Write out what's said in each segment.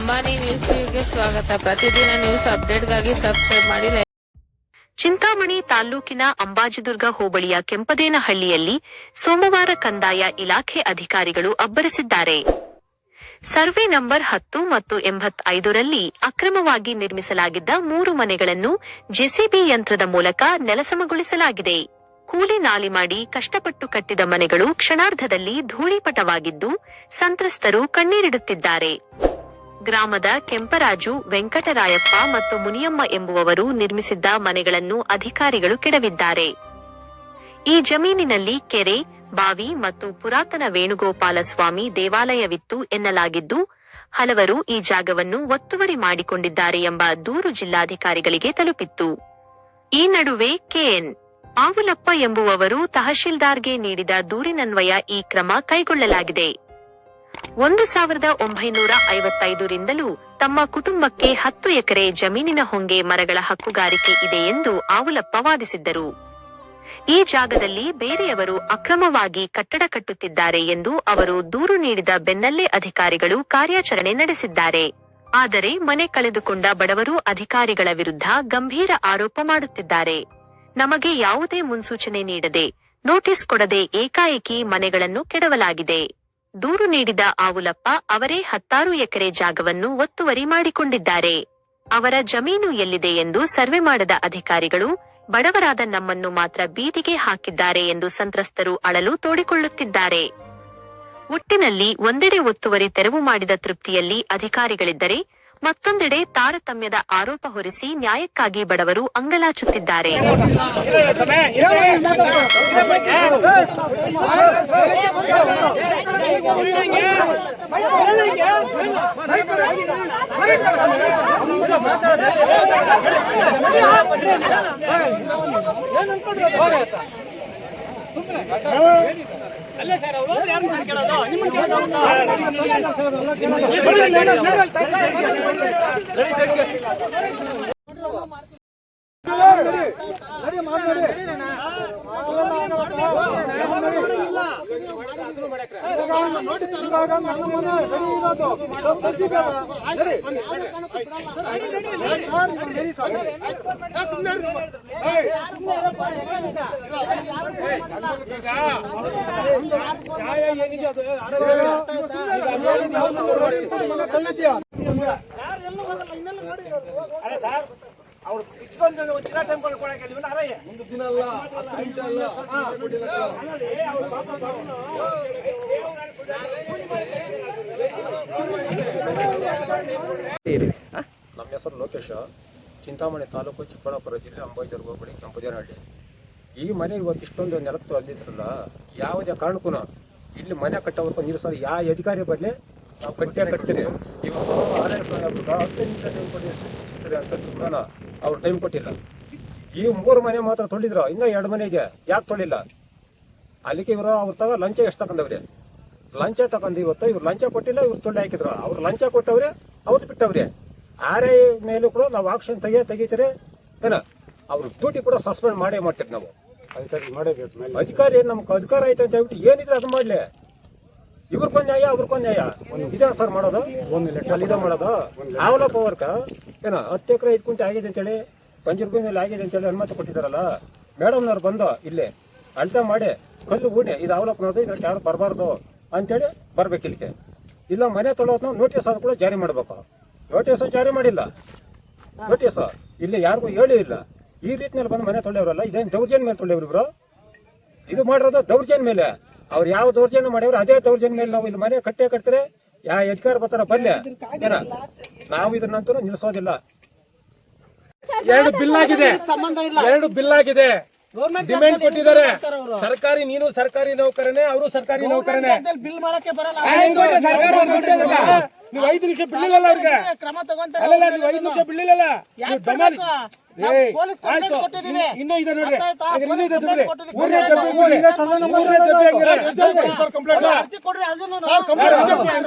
ಅಂಬಾನಿ ನ್ಯೂಸ್ಗೆ ಸ್ವಾಗತ. ಪ್ರತಿದಿನ ನ್ಯೂಸ್ ಅಪ್ಡೇಟ್ಗಾಗಿ ಸಬ್ಸ್ಕ್ರೈಬ್ ಮಾಡಿ. ಚಿಂತಾಮಣಿ ತಾಲ್ಲೂಕಿನ ಅಂಬಾಜಿದುರ್ಗ ಹೋಬಳಿಯ ಕೆಂಪದೇನಹಳ್ಳಿಯಲ್ಲಿ ಸೋಮವಾರ ಕಂದಾಯ ಇಲಾಖೆ ಅಧಿಕಾರಿಗಳು ಅಬ್ಬರಿಸಿದ್ದಾರೆ. ಸರ್ವೆ ನಂಬರ್ 10 ಮತ್ತು 85ರಲ್ಲಿ ಅಕ್ರಮವಾಗಿ ನಿರ್ಮಿಸಲಾಗಿದ್ದ 3 ಮನೆಗಳನ್ನು ಜೆಸಿಬಿ ಯಂತ್ರದ ಮೂಲಕ ನೆಲಸಮಗೊಳಿಸಲಾಗಿದೆ. ಕೂಲಿ ನಾಲಿ ಮಾಡಿ ಕಷ್ಟಪಟ್ಟು ಕಟ್ಟಿದ ಮನೆಗಳು ಕ್ಷಣಾರ್ಧದಲ್ಲಿ ಧೂಳಿಪಟವಾಗಿದ್ದು ಸಂತ್ರಸ್ತರು ಕಣ್ಣೀರಿಡುತ್ತಿದ್ದಾರೆ. ಗ್ರಾಮದ ಕೆಂಪರಾಜು, ವೆಂಕಟರಾಯಪ್ಪ ಮತ್ತು ಮುನಿಯಮ್ಮ ಎಂಬುವವರು ನಿರ್ಮಿಸಿದ್ದ ಮನೆಗಳನ್ನು ಅಧಿಕಾರಿಗಳು ಕೆಡವಿದ್ದಾರೆ. ಈ ಜಮೀನಿನಲ್ಲಿ ಕೆರೆ, ಬಾವಿ ಮತ್ತು ಪುರಾತನ ವೇಣುಗೋಪಾಲ ಸ್ವಾಮಿ ದೇವಾಲಯವಿತ್ತು ಎನ್ನಲಾಗಿದ್ದು, ಹಲವರು ಈ ಜಾಗವನ್ನು ಒತ್ತುವರಿ ಮಾಡಿಕೊಂಡಿದ್ದಾರೆ ಎಂಬ ದೂರು ಜಿಲ್ಲಾಧಿಕಾರಿಗಳಿಗೆ ತಲುಪಿತ್ತು. ಈ ನಡುವೆ ಕೆಎನ್ ಆವುಲಪ್ಪ ಎಂಬುವವರು ತಹಶೀಲ್ದಾರ್ಗೆ ನೀಡಿದ ದೂರಿನನ್ವಯ ಈ ಕ್ರಮ ಕೈಗೊಳ್ಳಲಾಗಿದೆ. 1955ರಿಂದಲೂ ತಮ್ಮ ಕುಟುಂಬಕ್ಕೆ 10 ಎಕರೆ ಜಮೀನಿನ ಹೊಂಗೆ ಮರಗಳ ಹಕ್ಕುಗಾರಿಕೆ ಇದೆ ಎಂದು ಆವುಲಪ್ಪ ವಾದಿಸಿದ್ದರು. ಈ ಜಾಗದಲ್ಲಿ ಬೇರೆಯವರು ಅಕ್ರಮವಾಗಿ ಕಟ್ಟಡ ಕಟ್ಟುತ್ತಿದ್ದಾರೆ ಎಂದು ಅವರು ದೂರು ನೀಡಿದ ಬೆನ್ನಲ್ಲೇ ಅಧಿಕಾರಿಗಳು ಕಾರ್ಯಾಚರಣೆ ನಡೆಸಿದ್ದಾರೆ. ಆದರೆ ಮನೆ ಕಳೆದುಕೊಂಡ ಬಡವರು ಅಧಿಕಾರಿಗಳ ವಿರುದ್ಧ ಗಂಭೀರ ಆರೋಪ ಮಾಡುತ್ತಿದ್ದಾರೆ. ನಮಗೆ ಯಾವುದೇ ಮುನ್ಸೂಚನೆ ನೀಡದೆ, ನೋಟಿಸ್ ಕೊಡದೆ ಏಕಾಏಕಿ ಮನೆಗಳನ್ನು ಕೆಡವಲಾಗಿದೆ. ದೂರು ನೀಡಿದ ಆವುಲಪ್ಪ ಅವರೇ 16 ಎಕರೆ ಜಾಗವನ್ನು ಒತ್ತುವರಿ ಮಾಡಿಕೊಂಡಿದ್ದಾರೆ. ಅವರ ಜಮೀನು ಎಲ್ಲಿದೆ ಎಂದು ಸರ್ವೆ ಮಾಡದ ಅಧಿಕಾರಿಗಳು ಬಡವರಾದ ನಮ್ಮನ್ನು ಮಾತ್ರ ಬೀದಿಗೆ ಹಾಕಿದ್ದಾರೆ ಎಂದು ಸಂತ್ರಸ್ತರು ಅಳಲು ತೋಡಿಕೊಳ್ಳುತ್ತಿದ್ದಾರೆ. ಒಟ್ಟಿನಲ್ಲಿ ಒಂದೆಡೆ ಒತ್ತುವರಿ ತೆರವು ಮಾಡಿದ ತೃಪ್ತಿಯಲ್ಲಿ ಅಧಿಕಾರಿಗಳಿದ್ದರೆ, ಮತ್ತೊಂದೆಡೆ ತಾರತಮ್ಯದ ಆರೋಪ ಹೊರಿಸಿ ನ್ಯಾಯಕ್ಕಾಗಿ ಬಡವರು ಅಂಗಲಾಚುತ್ತಿದ್ದಾರೆ. ಅಲ್ಲೇ ಸರ್ ಅವರು ಯಾರು ಸರ್ ಕೇಳೋದು ನಿಮ್ಮನ್ನು ಕೇಳೋದು ಅವ್ರು ಇಷ್ಟೊಂದು ಚಿನ್ನ ಟೈಮ್ ಕೊಡಕ್ಕೆ ಒಂದು ದಿನ ಅಲ್ಲ, 10 ನಿಮಿಷ ಅಲ್ಲ. ನಮ್ಮ ಹೆಸರು ಲೋಕೇಶ, ಚಿಂತಾಮಣಿ ತಾಲೂಕು, ಚಿಕ್ಕಬಳ್ಳಾಪುರ ಜಿಲ್ಲೆ, ಅಂಬಾಜಿದುರ್ಗ ಹೋಬಳಿ, ಕೆಂಪದೇನಹಳ್ಳಿ. ಈ ಮನೆ ಇವತ್ತು ಇಷ್ಟೊಂದು ನೆಲತ್ತು ಅಲ್ಲಿದ್ರಲ್ಲ, ಯಾವುದೇ ಕಾರಣಕ್ಕೂ ಇಲ್ಲಿ ಮನೆ ಕಟ್ಟೋವರೆಗೂ ನಿಲ್ಲಿಸೋದು ಯಾವ ಅಧಿಕಾರಿ ಬರಲಿ ನಾವು ಕಟ್ತೀರಿ. ಇವತ್ತು RS 10 ನಿಮಿಷ ಟೈಮ್ ಕೊಟ್ಟು ಸಿಗ್ತದೆ ಅಂತ ಕೂಡ ಅವ್ರು ಟೈಮ್ ಕೊಟ್ಟಿಲ್ಲ. ಈ 3 ಮನೆ ಮಾತ್ರ ತೊಳಿದ್ರು, ಇನ್ನೂ 2 ಮನೆ ಇದೆ, ಯಾಕೆ ತೊಳಿಲ್ಲ? ಅಲ್ಲಿಗೆ ಇವರು ಅವ್ರ ಲಂಚ ಎಷ್ಟು ತಗೊಂಡವ್ರಿ? ಲಂಚ ತಗೊಂಡು ಇವತ್ತು ಇವ್ರು ಲಂಚ ಕೊಟ್ಟಿಲ್ಲ, ಇವ್ರು ತೊಳ್ಳಿ ಹಾಕಿದ್ರು. ಅವ್ರು ಲಂಚ ಕೊಟ್ಟವ್ರೆ, ಅವ್ರು ಬಿಟ್ಟವ್ರಿ. RI ಮೇಲೂ ಕೂಡ ನಾವು ಆಕ್ಷನ್ ತೆಗಿತೀರಿ ಏನ, ಅವ್ರ ಡ್ಯೂಟಿ ಕೂಡ ಸಸ್ಪೆಂಡ್ ಮಾಡ್ತೀರಿ ನಾವು. ಅಧಿಕಾರಿ ನಮ್ಗೆ ಅಧಿಕಾರ ಐತೆ ಅಂತ ಹೇಳ್ಬಿಟ್ಟು ಏನಿದ್ರೆ ಅದು ಮಾಡ್ಲಿ. ಇವ್ರಿಗೊಂದು ನ್ಯಾಯ, ಅವ್ರಿಗೊಂದು ನ್ಯಾಯ ಇದೇ ಸರ್ ಮಾಡೋದು, ಇದೇ ಮಾಡೋದು. ಆವಲಪ್ಪ ವರ್ಕ ಏನ 10 ಎಕರೆ 5 ಗುಂಟೆ ಆಗಿದೆ ಅಂತೇಳಿ, ಪಂಜರುಭೂಮಿ ಮೇಲೆ ಆಗಿದೆ ಅಂತೇಳಿ ಅನುಮತಿ ಕೊಟ್ಟಿದ್ದಾರಲ್ಲ, ಮೇಡಮ್ನವ್ರು ಬಂದು ಇಲ್ಲಿ ಅಳತೆ ಮಾಡಿ ಕಲ್ಲು ಬೂಡಿ ಇದು ಆವಲಪ್ಪನವ್ರದ್ದು, ಇದಕ್ಕೆ ಯಾರು ಬರಬಾರ್ದು ಅಂತೇಳಿ ಬರ್ಬೇಕು ಇಲ್ಲಿಗೆ. ಇಲ್ಲ ಮನೆ ತೊಳೋದು ನೋಟಿಸ್ ಆದ ಕೂಡ ಜಾರಿ ಮಾಡಬೇಕು. ನೋಟಿಸ್ ಜಾರಿ ಮಾಡಿಲ್ಲ, ನೋಟಿಸ್ ಇಲ್ಲಿ ಯಾರಿಗೂ ಹೇಳಿ ಇಲ್ಲ. ಈ ರೀತಿಯಲ್ಲಿ ಬಂದು ಮನೆ ತೊಳೆಯವ್ರಲ್ಲ, ಇದೇನು ದೌರ್ಜನ್ಯ ಮೇಲೆ ತೊಳೆಯವ್ರು ಇವರು. ಇದು ಮಾಡಿರೋದು ದೌರ್ಜನ್ಯ ಮೇಲೆ. ಅವ್ರು ಯಾವ ದೌರ್ಜನ್ಯ ಮಾಡ್ಯವ್ರು ಅದೇ ದೌರ್ಜನ್ಯ ಮೇಲೆ ನಾವು ಇಲ್ಲಿ ಮನೆ ಕಟ್ತಾರೆ. ಯಾವ ಅಧಿಕಾರ ಬರ್ತಾರ ಬಲ್ಲೆ ಏನ, ನಾವು ಇದನ್ನಂತೂ ನಿಲ್ಲಿಸೋದಿಲ್ಲ. 2 ಬಿಲ್ ಆಗಿದೆ, ಡಿಮ್ಯಾಂಡ್ ಕೊಟ್ಟಿದ್ದಾರೆ. ಸರ್ಕಾರಿ, ನೀನು ಸರ್ಕಾರಿ ನೌಕರನೇ, ಅವರು ಸರ್ಕಾರಿ ನೌಕರನೇ. ಬಿಲ್ ಮಾಡಕ್ಕೆ ಬರಲ್ಲ. ನೀವು 5 ನಿಮಿಷ ಬಿಲ್ ಇಲ್ಲ ಅವ್ರಿಗೆ, ನೀವು 5 ನಿಮಿಷ ಬಿಲ್ ಇಲ್ಲ. ಪೊಲೀಸ್ ಕಂಪ್ಲೇಂಟ್ ಕೊಟ್ಟಿದ್ದೀವಿ. ಇನ್ನೂ ಇದೆ ನೋಡ್ರಿ. ಅರ್ಥ ಆಯ್ತಾ? ಹಾಗಾದ್ರೆ ಇನ್ನೂ ಇದೆ ಪೊಲೀಸ್ ನೋಡ್ರಿ. ಕಂಪ್ಲೇಂಟ್ ಊರ್ನೇ ಕೊಟ್ಟಿದ್ದೀವಿ. ಜಬ್ಬಿ ಈಗ ಸರ್ವೆ ನಂಬರ್ ಊರ್ನೇ ಜಬ್ಬಿ ಹೆಂಗಿದೆ? ಅರ್ಜಿ ಕೊಡ್ರಿ, ಅದನ್ನು ಅರ್ಜಿ ಕೊಟ್ಟಿದ್ದಾರೆ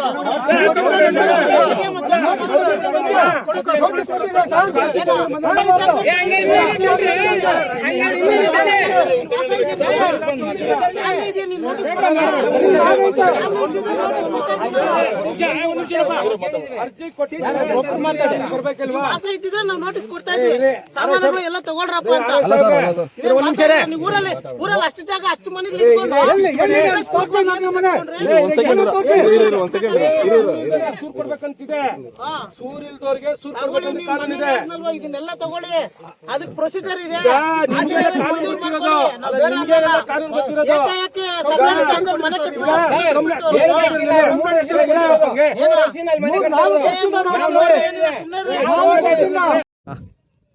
ಬರ್ಬೇಕಲ್ವಾ? ಆಸೆ ಇದ್ದಿದ್ರೆ ನಾವು ನೋಟಿಸ್ ಕೊಡ್ತಾ ಇದ್ವಿ. ಸಾಮಾನುಗಳು ಎಲ್ಲ ತಗೊಳ್ರಪ್ಪ ಅಂತ. ನೀವು ಊರಲ್ಲಿ ಅಷ್ಟು ಜಾಗ ಅಷ್ಟು ಮನೆಗಳು ಇಟ್ಕೊಂಡು ಸೂರ್ ಕೊಡ್ಬೇಕಂತಿದೆ. ಸೂರ್ ಇಲ್ದವ್ರಿಗೆ ಸೂರ್ ತಗೊಳ್ಳಿ, ಕೊಡ್ಬೇಕಂತ ನೀವು ಕಾನೂನು ಇದೆ. ಮನೆಗಳನ್ನಲ್ವಾ ಇದನ್ನೆಲ್ಲ ತಗೊಳ್ಳಿ, ಅದಕ್ಕೆ ಪ್ರೊಸೀಜರ್ ಇದೆ. ನಿಮ್ಗೆಲ್ಲ ಕಾನೂನು ಗೊತ್ತಿರೋದು. ನಿಮ್ಗೆಲ್ಲ ಕಾನೂನು ಗೊತ್ತಿರೋದು. ಏಕಾಏಕಿ ಸರ್ಕಾರಿ ಜಾಗದಲ್ಲಿ ಮನೆ ಕಟ್ಬಿಟ್ಟು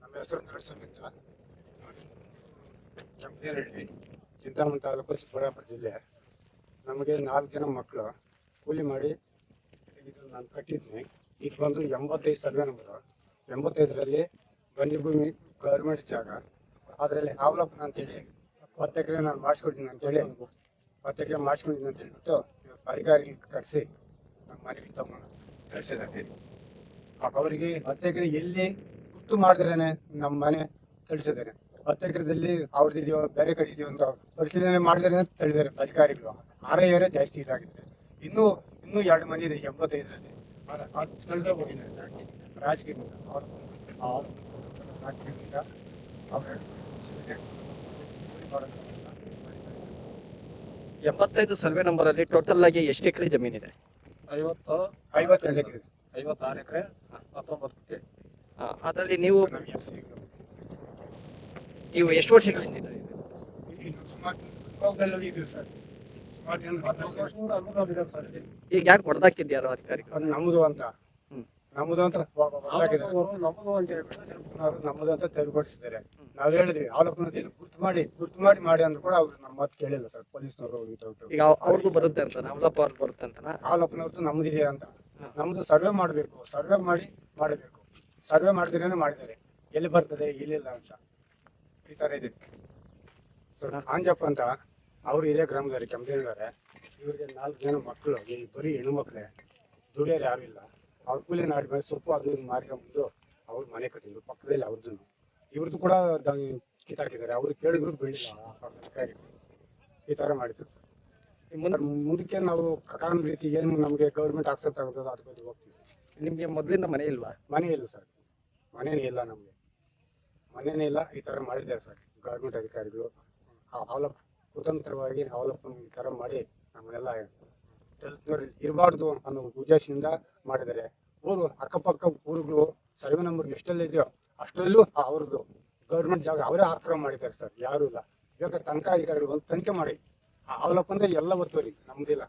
ನಮ್ಮ ಹೆಸರು ನರಸಿಂಹ ಅಂತ. ಕೆಂಪೇನಹಳ್ಳಿ, ಚಿಂತಾಮಣಿ ತಾಲೂಕು, ಚಿಕ್ಕಬಳ್ಳಾಪುರ ಜಿಲ್ಲೆ. ನಮಗೆ 4 ಜನ ಮಕ್ಕಳು ಕೂಲಿ ಮಾಡಿ ಇದು ನಾನು ಕಟ್ಟಿದ್ದೀನಿ. ಇದು ಬಂದು 85 ಸರ್ವೆ ನಂಬರು. 85ರಲ್ಲಿ ಭೂಮಿ ಗೌರ್ಮೆಂಟ್ ಜಾಗ. ಅದರಲ್ಲಿ ಅವಲೋಕನ ಅಂತೇಳಿ 10 ಎಕರೆ ನಾನು ಮಾಡಿಸ್ಕೊಡ್ತೀನಿ ಅಂತೇಳಿ 10 ಎಕರೆ ಮಾಡಿಸ್ಕೊಂಡಿದ್ದೀನಿ ಅಂತ ಹೇಳ್ಬಿಟ್ಟು ಅಧಿಕಾರಿಗಳು ಕರೆಸಿ ನಮ್ಮ ಮನೆಗೆ ತಗೊಂಡು ಕಳಿಸಿದ್ದಾರೆ. ಅವರಿಗೆ 10 ಎಕರೆ ಎಲ್ಲಿ ಗುರ್ತು ಮಾಡಿದ್ರೇನೆ ನಮ್ಮ ಮನೆ ತಿಳಿಸಿದ್ದಾರೆ. 10 ಎಕರೆದಲ್ಲಿ ಅವ್ರದ್ದಿದೆಯೋ ಬೇರೆ ಕಡೆ ಇದೆಯೋ ಅಂತ ಪರಿಶೀಲನೆ ಮಾಡಿದ್ರೆ ಅಂತ ಹೇಳಿದ್ದಾರೆ ಅಧಿಕಾರಿಗಳು. ಆರೈವರೇ ಜಾಸ್ತಿ ಇದಾಗಿದೆ. ಇನ್ನೂ 2 ಮನೆ ಇದೆ 85ರಲ್ಲಿ. ಅದು ತಿಳಿದೇ ಹೋಗಿದ್ದಾರೆ ರಾಜಕೀಯದಿಂದ. ರಾಜಕೀಯದಿಂದ ಅವರು 75 ಸರ್ವೆ ನಂಬರ್ ಅಲ್ಲಿ ಟೋಟಲ್ ಆಗಿ ಎಷ್ಟು ಎಕರೆ ಜಮೀನಿದೆ? 52 ಎಕರೆ, 56 ಎಕರೆ 19 ಗುಂಟೆ. ಅದರಲ್ಲಿ ನೀವು ಎಷ್ಟು ವರ್ಷಗಳಿಂದ ಇದ್ದೀರಿ? ಸುಮಾರು ಇದೀವಿ ಸರ್. ಸುಮಾರು ಜನ 15 ವರ್ಷದಿಂದ ಅನುಭವ ಇದೆ ಸರ್ ಇಲ್ಲಿ. ಈಗ ಯಾಕೆ ಹೊಡೆದಾಕಿದ್ಯಾರೋ ಅಧಿಕಾರಿಗಳು? ಅದು ನಮ್ಮದು ಅಂತ ಹೊರದಾಕಿದ್ದಾರೆ. ನಮ್ಮದು ಅಂತ ಹೇಳ್ಬಿಟ್ಟು ನಮ್ಮದು ಅಂತ ತೆರವುಗೊಳಿಸಿದ್ದಾರೆ. ನಾವು ಹೇಳಿದ್ವಿ ಅವಲೋಕನದಲ್ಲಿ ಗುರ್ತು ಮಾಡಿ ಅಂದ್ರೂ ಕೂಡ ಅವ್ರು ನಮ್ಮ ಮಾತು ಕೇಳಿಲ್ಲ ಸರ್. ಪೊಲೀಸ್ನವರು ಈಗ ಅವ್ರಿಗೂ ಬರುತ್ತೆ ಅಂತ ಅವಲಪ್ಪ ಅವ್ರಿಗೆ ಬರುತ್ತೆ ಅಂತ ಅವಲೋಕನವ್ರದ್ದು ನಮ್ದಿದೆ ಅಂತ. ನಮ್ದು ಸರ್ವೆ ಮಾಡಬೇಕು, ಸರ್ವೆ ಮಾಡಬೇಕು. ಸರ್ವೆ ಮಾಡಿದ್ರೇನೆ ಮಾಡಿದ್ದಾರೆ. ಎಲ್ಲಿ ಬರ್ತದೆ ಎಲ್ಲಿಲ್ಲ ಅಂತ ಈ ತರ ಇದೆ ಸರ್. ಆಂಜಪ್ಪ ಅಂತ ಅವರು ಇದೇ ಗ್ರಾಮದಲ್ಲಿ ಕೆಂಪೇನಹಳ್ಳಿ. ಇವರಿಗೆ 4 ಜನ ಮಕ್ಕಳು, ಬರೀ ಹೆಣ್ಣು ಮಕ್ಕಳೇ. ದುಡಿಯೋರು ಯಾರು ಇಲ್ಲ. ಅವ್ರ ಕೂಲಿ ನಾಡಿ ಮೇಲೆ ಸೊಪ್ಪು ಅದು ಮಾರ್ಕೊಂಡ್ಬಂದು ಅವ್ರ ಮನೆ ಕಟ್ಟಿದ್ರು ಪಕ್ಕದಲ್ಲಿ. ಅವ್ರದ್ದು ಇವ್ರದ್ದು ಕೂಡ ಕಿತ್ತಾಕಿದ್ದಾರೆ. ಅವ್ರು ಕೇಳಿದ್ರು ಬೆಳಿಲ್ಲ ಅಧಿಕಾರಿಗಳು. ಈ ತರ ಮಾಡಿದ್ರು ಸರ್. ಮುಂದಕ್ಕೆ ನಾವು ಕಾನೂನು ರೀತಿ ಏನು ನಮಗೆ ಗೌರ್ಮೆಂಟ್ ಆಕ್ಸೆಪ್ಟ್ ಆಗುತ್ತೋ ಅದ್ರ ಬಗ್ಗೆ ಹೋಗ್ತೀವಿ. ನಿಮ್ಗೆ ಮೊದಲಿಂದ ಮನೆ ಇಲ್ವಾ? ಮನೆ ಇಲ್ಲ ಸರ್, ಮನೇನೇ ಇಲ್ಲ ನಮಗೆ, ಮನೇನೇ ಇಲ್ಲ. ಈ ತರ ಮಾಡಿದ್ದಾರೆ ಸರ್ ಗೌರ್ಮೆಂಟ್ ಅಧಿಕಾರಿಗಳು. ಕುತಂತ್ರವಾಗಿ ಅವಲೋಕನ ಈ ತರ ಮಾಡಿ ನಮ್ಮನ್ನೆಲ್ಲ ಇರಬಾರ್ದು ಅನ್ನೋ ಉದ್ದೇಶದಿಂದ ಮಾಡಿದ್ದಾರೆ. ಅಕ್ಕಪಕ್ಕ ಊರುಗಳು ಸರ್ವೆ ನಂಬರ್ ಎಷ್ಟೆಲ್ಲ ಇದೆಯೋ ಅಷ್ಟರಲ್ಲೂ ಅವ್ರದ್ದು ಗೌರ್ಮೆಂಟ್ ಜಾಗ ಅವರೇ ಆಕ್ರಮ ಮಾಡಿದ್ದಾರೆ ಸರ್. ಯಾರು ಇಲ್ಲ. ಇವಾಗ ತನಿಖಾ ಅಧಿಕಾರಿಗಳು ಒಂದು ತನಿಖೆ ಮಾಡಿ ಅವಲೋಕನ ಎಲ್ಲ ಒತ್ತುವರಿ ನಮ್ದಿಲ್ಲ.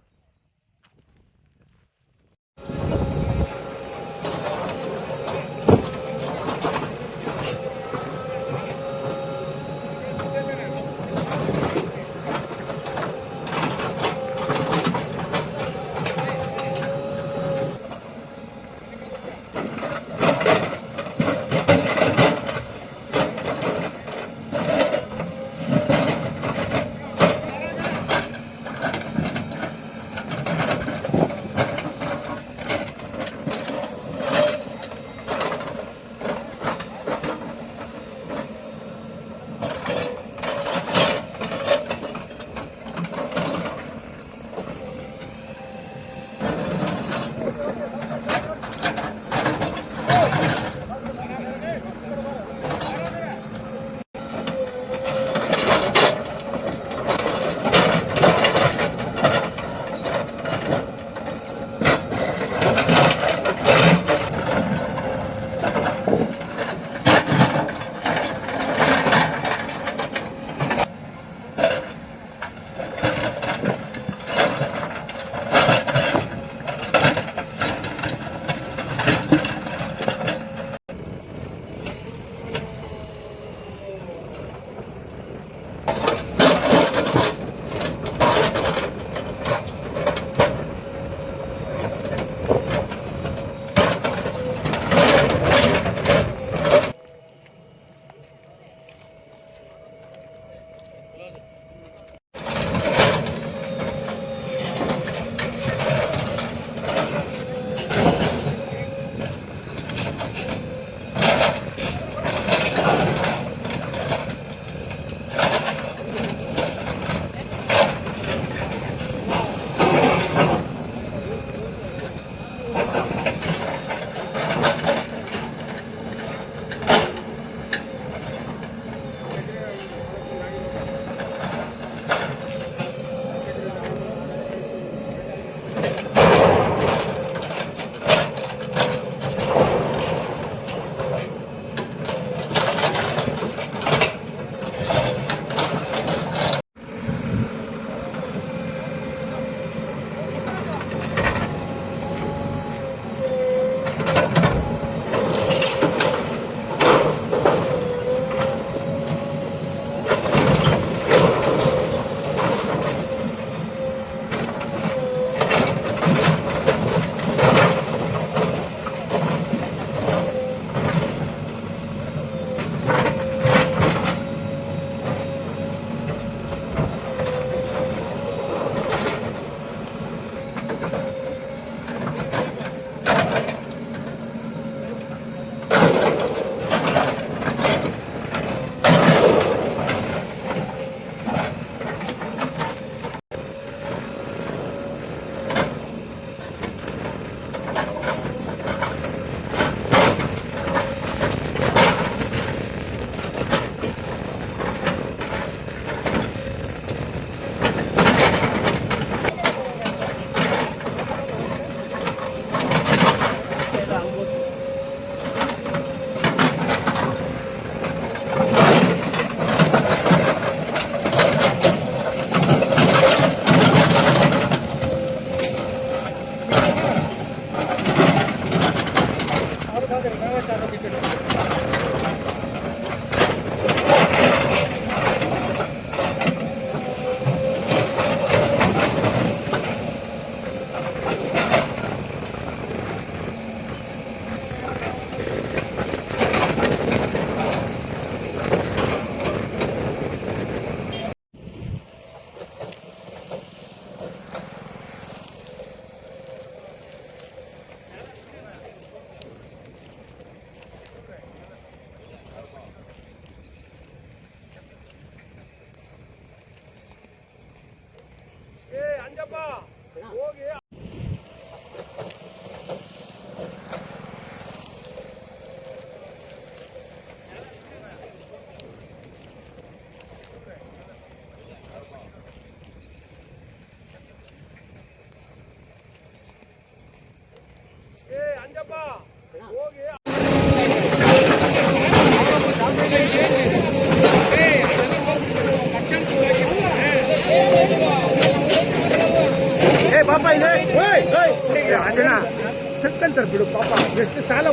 ತಕ್ಕಂತಾರೆ ಬಿಡು ಪಾಪ ಎಷ್ಟು ಸಾಲ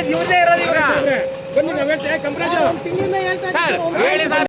ಇವ್ರದೇ ಇರೋದು ಇವಾಗ ಬನ್ನಿ ನಾವ್ ಹೇಳ್ತೇವೆ ಕಂಪ್ರಾಜು ತಿಂಗಳಿಂದ ಹೇಳ್ತಾ ಇದ್ದಾರೆ ಸರ್, ಒಂದು ಹೇಳಿ ಸರ್.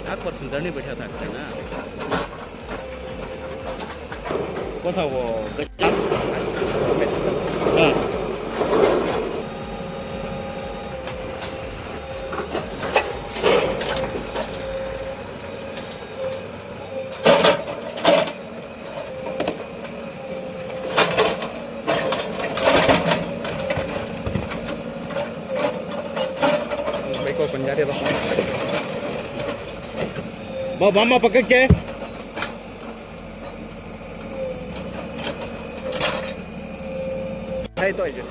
4% दंडी बैठा था ना कसा वो गच्चा हाँ baik kok penjari atau ಬಾಮ್ಮ ಪಕ್ಕಕ್ಕೆ ಆಯ್ತು ಆಯ್ತು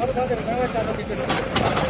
और